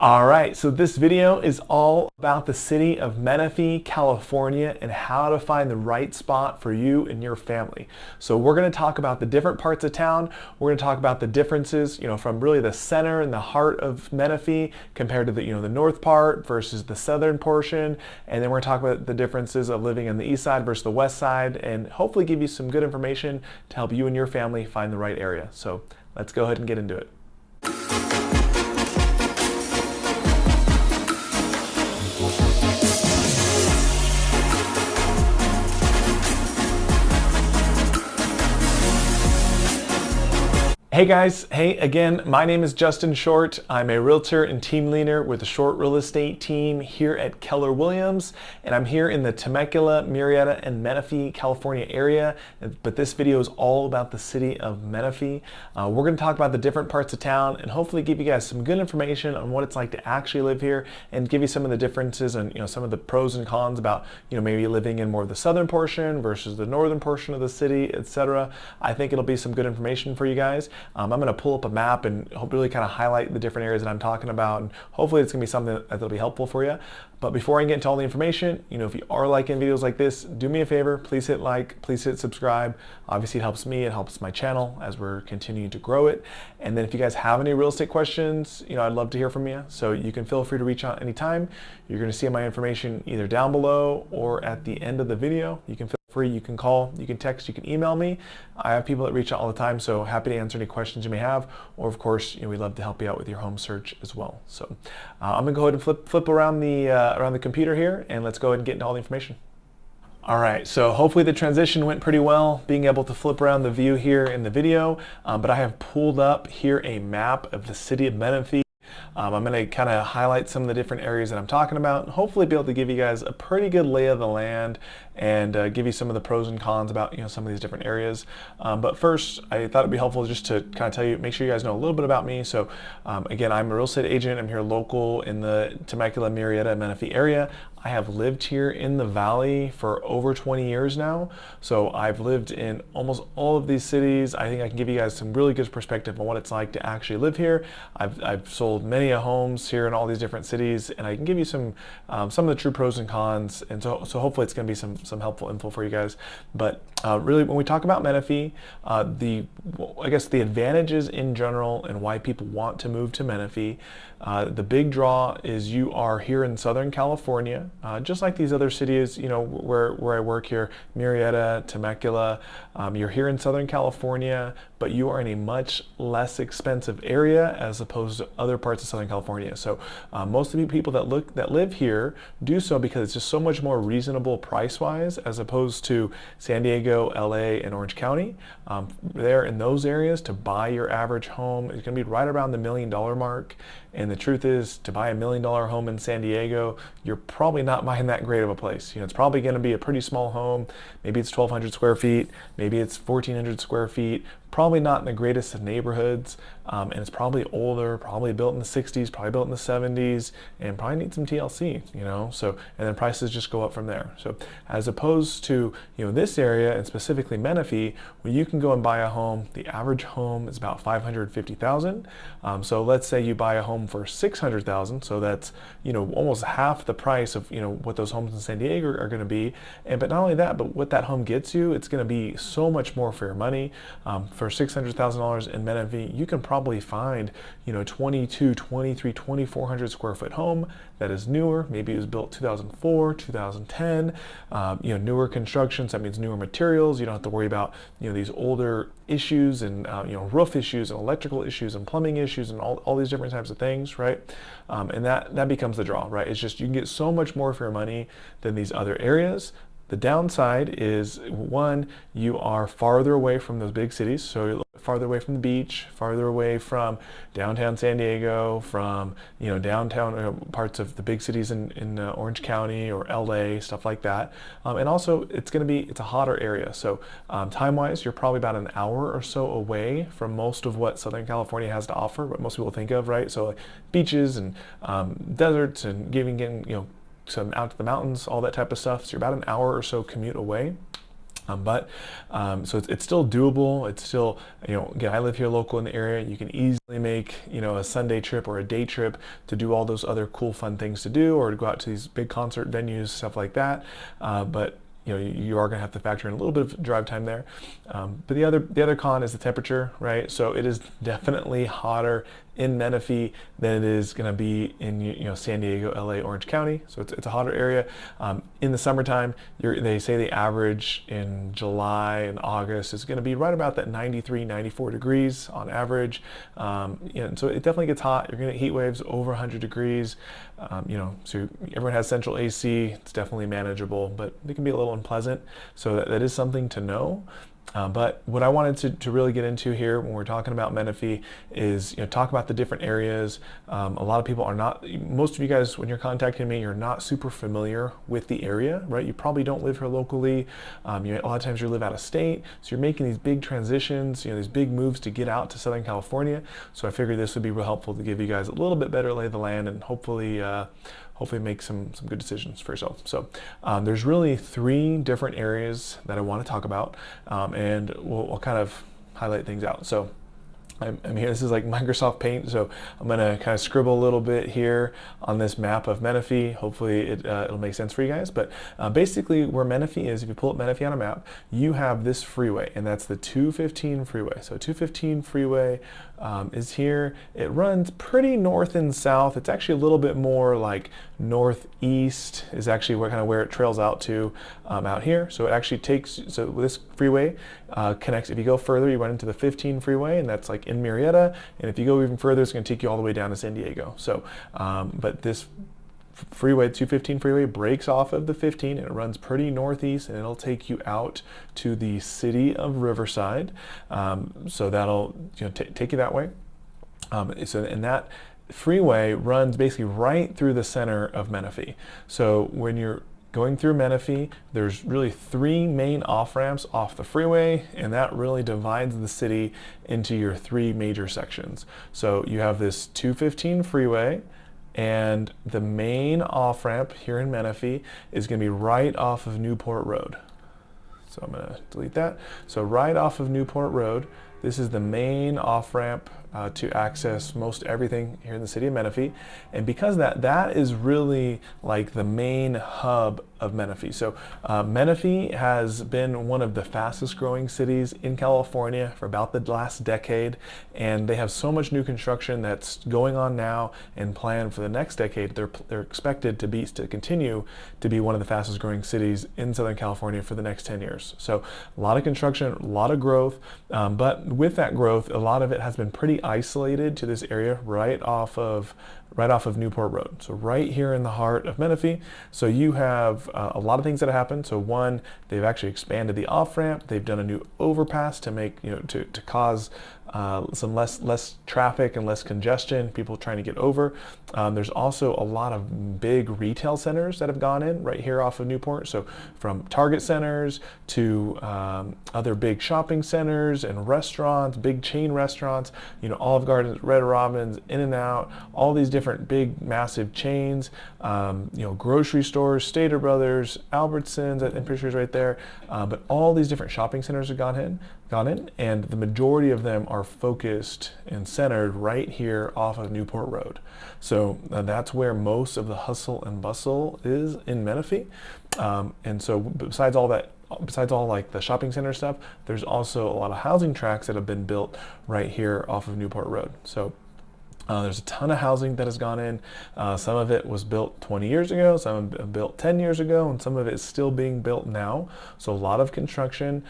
All right, so this video is all about the city of Menifee, California, and how to find the right spot for you and your family. So we're going to talk about the different parts of town. We're going to talk about the differences, from really the center and the heart of Menifee compared to the north part versus the southern portion. And then we're going to talk about the differences of living in the east side versus the west side, and hopefully give you some good information to help you and your family find the right area. So let's go ahead and get into it. Hey guys, hey again, my name is Justin Short. I'm a realtor and team leader with the Short Real Estate team here at Keller Williams, and I'm here in the Temecula, Murrieta, and Menifee, California area, but this video is all about the city of Menifee. We're going to talk about the different parts of town and hopefully give you guys some good information on what it's like to actually live here and give you some of the differences and some of the pros and cons about maybe living in more of the southern portion versus the northern portion of the city, etc. I think it'll be some good information for you guys. I'm going to pull up a map and really kind of highlight the different areas that I'm talking about, and hopefully it's going to be something that'll be helpful for you. But before I get into all the information, if you are liking videos like this, do me a favor, please hit like, please hit subscribe. Obviously it helps me, it helps my channel as we're continuing to grow it. And then if you guys have any real estate questions, I'd love to hear from you. So you can feel free to reach out anytime. You're going to see my information either down below or at the end of the video. You can feel free, you can call, you can text, you can email me. I have people that reach out all the time, so happy to answer any questions you may have. Or of course, we'd love to help you out with your home search as well. So I'm gonna go ahead and flip around the computer here, and let's go ahead and get into all the information. All right, so hopefully the transition went pretty well, being able to flip around the view here in the video, but I have pulled up here a map of the city of Menifee. I'm going to kind of highlight some of the different areas that I'm talking about and hopefully be able to give you guys a pretty good lay of the land and give you some of the pros and cons about some of these different areas. But first, I thought it'd be helpful just to kind of tell you, make sure you guys know a little bit about me. So again, I'm a real estate agent. I'm here local in the Temecula, Murrieta, Menifee area. I have lived here in the valley for over 20 years now. So I've lived in almost all of these cities. I think I can give you guys some really good perspective on what it's like to actually live here. I've sold many homes here in all these different cities, and I can give you some of the true pros and cons. And so hopefully it's going to be some helpful info for you guys. But really, when we talk about Menifee, I guess the advantages in general and why people want to move to Menifee, the big draw is you are here in Southern California, just like these other cities, where I work here, Murrieta, Temecula. You're here in Southern California, but you are in a much less expensive area as opposed to other parts of Southern California. So most of the people that live here do so because it's just so much more reasonable price-wise as opposed to San Diego, LA, and Orange County. There in those areas, to buy your average home is going to be right around the $1 million mark. And the truth is, to buy $1 million home in San Diego, you're probably not buying that great of a place. It's probably going to be a pretty small home. Maybe it's 1,200 square feet. Maybe it's 1,400 square feet. Probably not in the greatest of neighborhoods, and it's probably older, probably built in the 60s, probably built in the 70s, and probably needs some TLC, so, and then prices just go up from there. So as opposed to, this area, and specifically Menifee, where you can go and buy a home, the average home is about $550,000. So let's say you buy a home for $600,000, so that's, almost half the price of, what those homes in San Diego are going to be. And but not only that, but what that home gets you, it's going to be so much more for your money. For $600,000 in Menifee, you can probably find, 22, 23, 2,400 square foot home that is newer. Maybe it was built 2004, 2010, newer constructions. That means newer materials. You don't have to worry about, these older issues and, roof issues and electrical issues and plumbing issues and all these different types of things, right? And that becomes the draw, right? It's just, you can get so much more for your money than these other areas. The downside is, one, you are farther away from those big cities, so you're farther away from the beach, farther away from downtown San Diego, from downtown parts of the big cities in Orange County or LA, stuff like that. And also, it's a hotter area, so time-wise, you're probably about an hour or so away from most of what Southern California has to offer, what most people think of, right? So like beaches and deserts and getting some out to the mountains, all that type of stuff. So you're about an hour or so commute away. So it's still doable. It's still, again, I live here local in the area. You can easily make, a Sunday trip or a day trip to do all those other cool, fun things to do, or to go out to these big concert venues, stuff like that. But you are going to have to factor in a little bit of drive time there. But the other con is the temperature, right? So it is definitely hotter in Menifee than it is going to be in San Diego, LA, Orange County. So it's a hotter area. In the summertime, they say the average in July and August is going to be right about that 93, 94 degrees on average. And so it definitely gets hot. You're going to get heat waves over 100 degrees. So everyone has central AC. It's definitely manageable, but it can be a little unpleasant. So that is something to know. But what I wanted to really get into here when we're talking about Menifee is talk about the different areas. A lot of people are not, most of you guys, when you're contacting me, you're not super familiar with the area, right? You probably don't live here locally. A lot of times you live out of state, so you're making these big transitions, these big moves to get out to Southern California. So I figured this would be real helpful to give you guys a little bit better lay of the land and hopefully make some good decisions for yourself. So there's really 3 different areas that I want to talk about, and we'll kind of highlight things out. So I'm here, this is like Microsoft Paint, so I'm going to kind of scribble a little bit here on this map of Menifee. Hopefully it'll make sense for you guys. But basically where Menifee is, if you pull up Menifee on a map, you have this freeway, and that's the 215 freeway. So 215 freeway is here. It runs pretty north and south. It's actually a little bit more like northeast is actually where it trails out to out here. So it actually takes, so this freeway connects, if you go further, you run into the 15 freeway, and that's like in Murrieta. And if you go even further, it's going to take you all the way down to San Diego. So, but this freeway, 215 freeway, breaks off of the 15 and it runs pretty northeast, and it'll take you out to the city of Riverside. So that'll take you that way. And that freeway runs basically right through the center of Menifee. So when you're going through Menifee, there's really 3 main off-ramps off the freeway, and that really divides the city into your 3 major sections. So you have this 215 freeway, and the main off-ramp here in Menifee is going to be right off of Newport Road. So I'm going to delete that. So right off of Newport Road, this is the main off-ramp to access most everything here in the city of Menifee. And because that is really like the main hub of Menifee. So Menifee has been one of the fastest growing cities in California for about the last decade, and they have so much new construction that's going on now and planned for the next decade. They're expected to continue to be one of the fastest growing cities in Southern California for the next 10 years. So a lot of construction, a lot of growth, but with that growth, a lot of it has been pretty isolated to this area right off of Newport Road. So right here in the heart of Menifee. So you have a lot of things that have happened. So one, they've actually expanded the off-ramp. They've done a new overpass to make, to cause some less traffic and less congestion, people trying to get over. There's also a lot of big retail centers that have gone in right here off of Newport. So from Target centers to other big shopping centers and restaurants, big chain restaurants, Olive Garden, Red Robin's, In-N-Out, all these different big massive chains, grocery stores, Stater Brothers, Albertsons, and Fisher's right there. But all these different shopping centers have gone in, and the majority of them are focused and centered right here off of Newport Road. So that's where most of the hustle and bustle is in Menifee. And so besides all like the shopping center stuff, there's also a lot of housing tracts that have been built right here off of Newport Road. So there's a ton of housing that has gone in. Some of it was built 20 years ago, some of it built 10 years ago, and some of it is still being built now. So a lot of construction.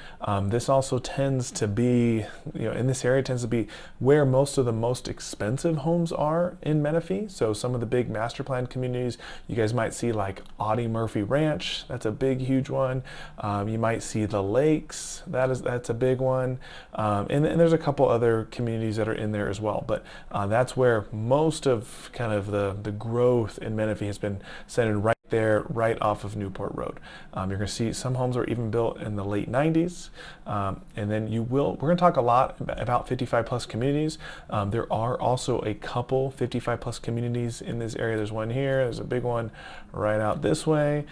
This also tends to be, in this area tends to be where most of the most expensive homes are in Menifee. So some of the big master plan communities, you guys might see like Audie Murphy Ranch. That's a big, huge one. You might see the Lakes. That's a big one. And there's a couple other communities that are in there as well. But that's where where most of kind of the growth in Menifee has been centered right there, right off of Newport Road. You're going to see some homes were even built in the late 90s. And then we're going to talk a lot about 55 plus communities. There are also a couple 55 plus communities in this area. There's one here, there's a big one right out this way.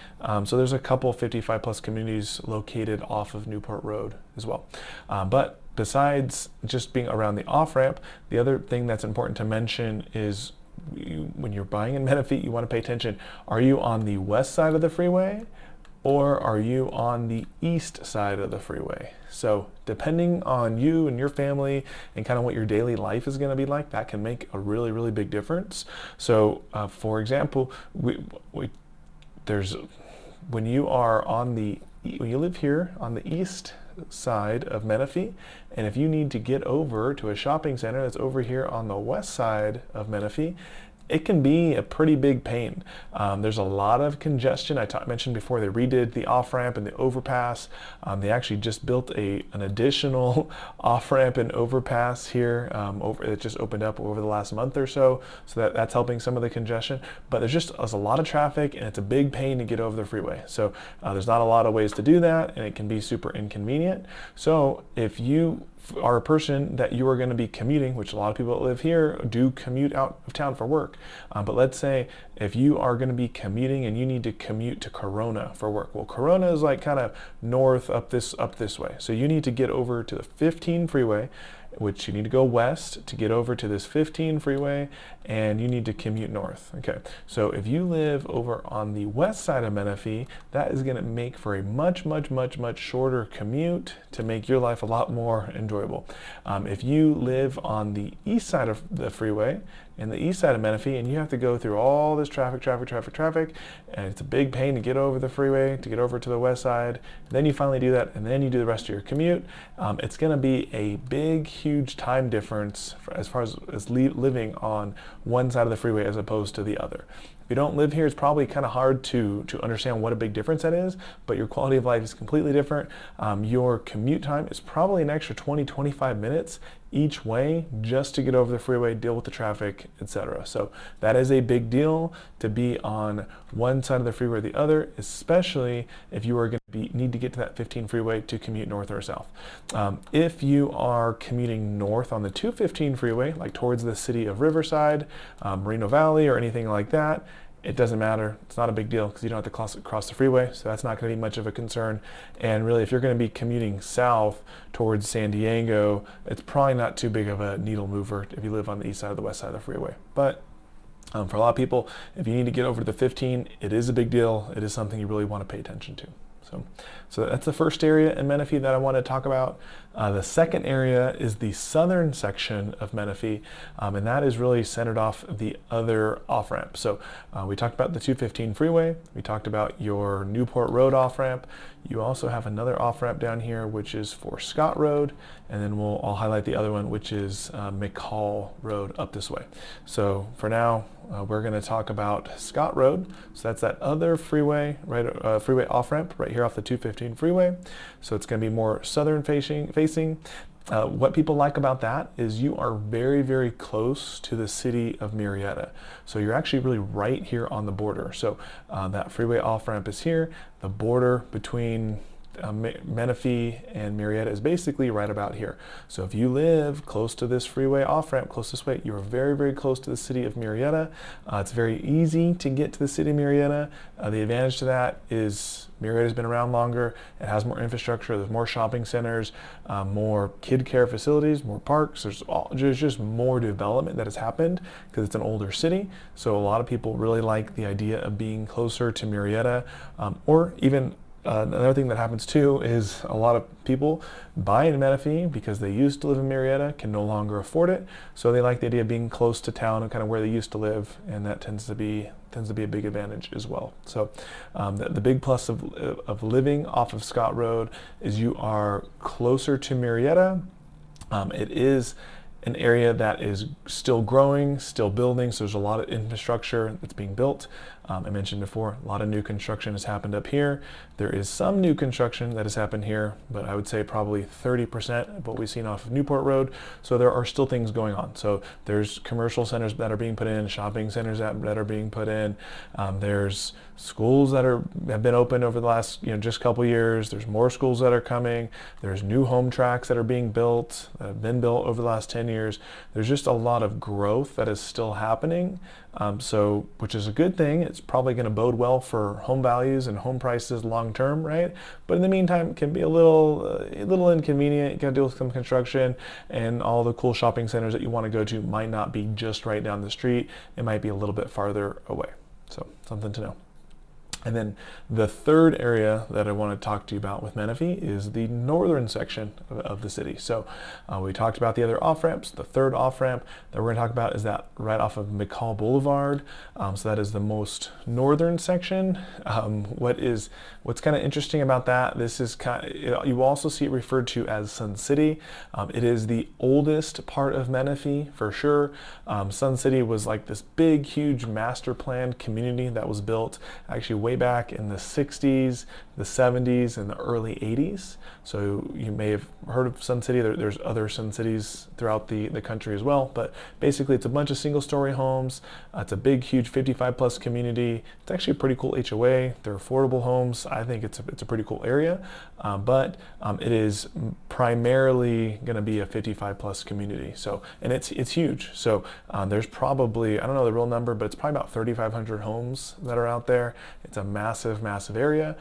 So there's a couple 55 plus communities located off of Newport Road as well. But besides just being around the off-ramp, the other thing that's important to mention is when you're buying in Menifee, you want to pay attention. Are you on the west side of the freeway or are you on the east side of the freeway? So depending on you and your family and kind of what your daily life is going to be like, that can make a really, really big difference. So for example, when you live here on the east side of Menifee, and if you need to get over to a shopping center that's over here on the west side of Menifee, it can be a pretty big pain. There's a lot of congestion. I mentioned before they redid the off-ramp and the overpass. They actually just built an additional off-ramp and overpass here. It just opened up over the last month or so, so that's helping some of the congestion. But there's a lot of traffic, and it's a big pain to get over the freeway. So there's not a lot of ways to do that, and it can be super inconvenient. So if you are a person that you are going to be commuting, which a lot of people that live here do commute out of town for work. But let's say if you are going to be commuting and you need to commute to Corona for work. Well, Corona is like kind of north up this way. So you need to get over to the 15 freeway, which you need to go west to get over to this 15 freeway, and you need to commute north. Okay, so if you live over on the west side of Menifee, that is going to make for a much shorter commute to make your life a lot more enjoyable. If you live on the east side of the freeway, in the east side of Menifee, and you have to go through all this traffic, and it's a big pain to get over the freeway, to get over to the west side. Then you finally do that, and then you do the rest of your commute. It's going to be a big, huge time difference as far as living on one side of the freeway as opposed to the other. If you don't live here, it's probably kind of hard to understand what a big difference that is, but your quality of life is completely different. Your commute time is probably an extra 20-25 minutes each way just to get over the freeway, deal with the traffic, etc. So that is a big deal to be on one side of the freeway or the other, especially if you are going to need to get to that 15 freeway to commute north or south. If you are commuting north on the 215 freeway, like towards the city of Riverside, Moreno Valley, or anything like that, it doesn't matter. It's not a big deal because you don't have to cross the freeway, so that's not going to be much of a concern. And really, if you're going to be commuting south towards San Diego, it's probably not too big of a needle mover if you live on the east side or the west side of the freeway. But for a lot of people, if you need to get over to the 15, it is a big deal. It is something you really want to pay attention to. So that's the first area in Menifee that I want to talk about. The second area is the southern section of Menifee, and that is really centered off the other off-ramp. So we talked about the 215 freeway. We talked about your Newport Road off-ramp. You also have another off-ramp down here, which is for Scott Road, and then I'll highlight the other one, which is McCall Road up this way. So for now, we're going to talk about Scott Road. So that's that other freeway, freeway off-ramp right here off the 215 freeway. So it's going to be more southern facing. What people like about that is you are very close to the city of Murrieta. So you're actually really right here on the border. So that freeway off-ramp is here. The border between Menifee and Murrieta is basically right about here. So if you live close to this freeway off-ramp, close this way, you're very close to the city of Murrieta. It's very easy to get to the city of Murrieta. The advantage to that is Murrieta's been around longer. It has more infrastructure. There's more shopping centers, more kid care facilities, more parks. There's just more development that has happened because it's an older city. So a lot of people really like the idea of being closer to Murrieta, or even another thing that happens too is a lot of people buy in Menifee because they used to live in Murrieta, can no longer afford it, so they like the idea of being close to town and kind of where they used to live, and that tends to be a big advantage as well. So the big plus of living off of Scott Road is you are closer to Murrieta. It is an area that is still growing, still building. So there's a lot of infrastructure that's being built. I mentioned before, a lot of new construction has happened up here. There is some new construction that has happened here, but I would say probably 30% of what we've seen off of Newport Road. So there are still things going on. So there's commercial centers that are being put in, shopping centers that are being put in. There's schools that have been opened over the last just couple years. There's more schools that are coming. There's new home tracks that are being built, that have been built over the last 10 years. There's just a lot of growth that is still happening. Which is a good thing. It's probably going to bode well for home values and home prices long term, right? But in the meantime, it can be a little inconvenient. You got to deal with some construction, and all the cool shopping centers that you want to go to might not be just right down the street. It might be a little bit farther away. So something to know. And then the third area that I want to talk to you about with Menifee is the northern section of the city. So we talked about the other off-ramps. The third off-ramp that we're going to talk about is that right off of McCall Boulevard. So that is the most northern section. What's kind of interesting about that, this is you also see it referred to as Sun City. It is the oldest part of Menifee for sure. Sun City was like this big, huge master planned community that was built actually way back in the 60s, the 70s, and the early 80s. So you may have heard of Sun City. There's other Sun Cities throughout the country as well, but basically it's a bunch of single-story homes. It's a big, huge 55-plus community. It's actually a pretty cool HOA. They're affordable homes. I think it's a pretty cool area, but it is primarily going to be a 55-plus community. So, and it's huge. So there's probably, I don't know the real number, but it's probably about 3,500 homes that are out there. It's a massive, massive area.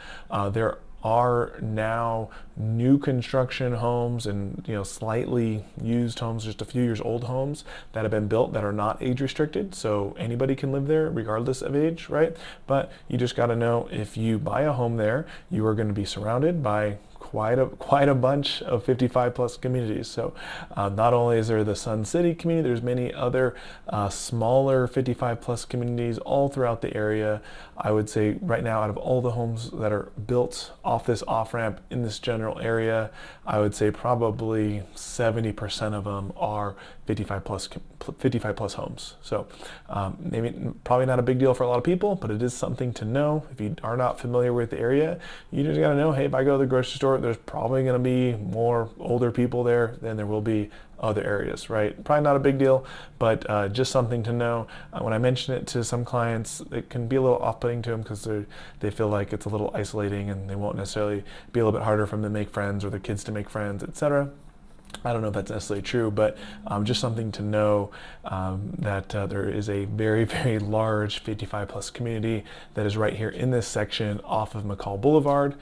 There are now new construction homes and slightly used homes, just a few years old homes that have been built that are not age restricted, so anybody can live there regardless of age, right? But you just got to know, if you buy a home there, you are going to be surrounded by quite a bunch of 55-plus communities. So not only is there the Sun City community, there's many other smaller 55-plus communities all throughout the area. I would say right now, out of all the homes that are built off this off-ramp in this general area, I would say probably 70% of them are 55-plus homes. So probably not a big deal for a lot of people, but it is something to know. If you are not familiar with the area, you just got to know, hey, if I go to the grocery store, there's probably going to be more older people there than there will be other areas, right? Probably not a big deal, but just something to know. When I mention it to some clients, it can be a little off-putting to them because they feel like it's a little isolating and they won't necessarily be a little bit harder for them to make friends or their kids to make friends, etc. I don't know if that's necessarily true, but just something to know that there is a very, very large 55-plus community that is right here in this section off of McCall Boulevard.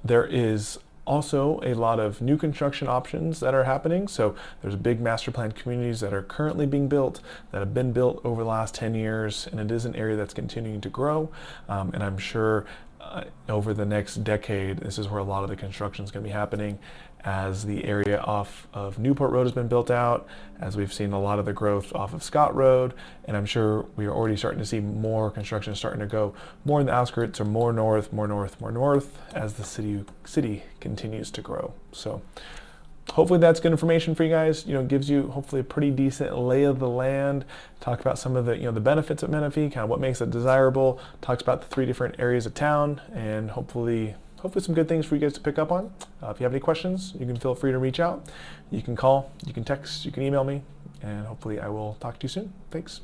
There is also a lot of new construction options that are happening. So there's big master plan communities that are currently being built, that have been built over the last 10 years, and it is an area that's continuing to grow. And I'm sure over the next decade, this is where a lot of the construction is going to be happening, as the area off of Newport Road has been built out, as we've seen a lot of the growth off of Scott Road, and I'm sure we are already starting to see more construction starting to go more in the outskirts or more north as the city continues to grow. So hopefully that's good information for you guys. Gives you hopefully a pretty decent lay of the land. Talk about some of the the benefits of Menifee, kind of what makes it desirable. Talks about the 3 different areas of town, and hopefully some good things for you guys to pick up on. If you have any questions, you can feel free to reach out. You can call, you can text, you can email me, and hopefully I will talk to you soon. Thanks.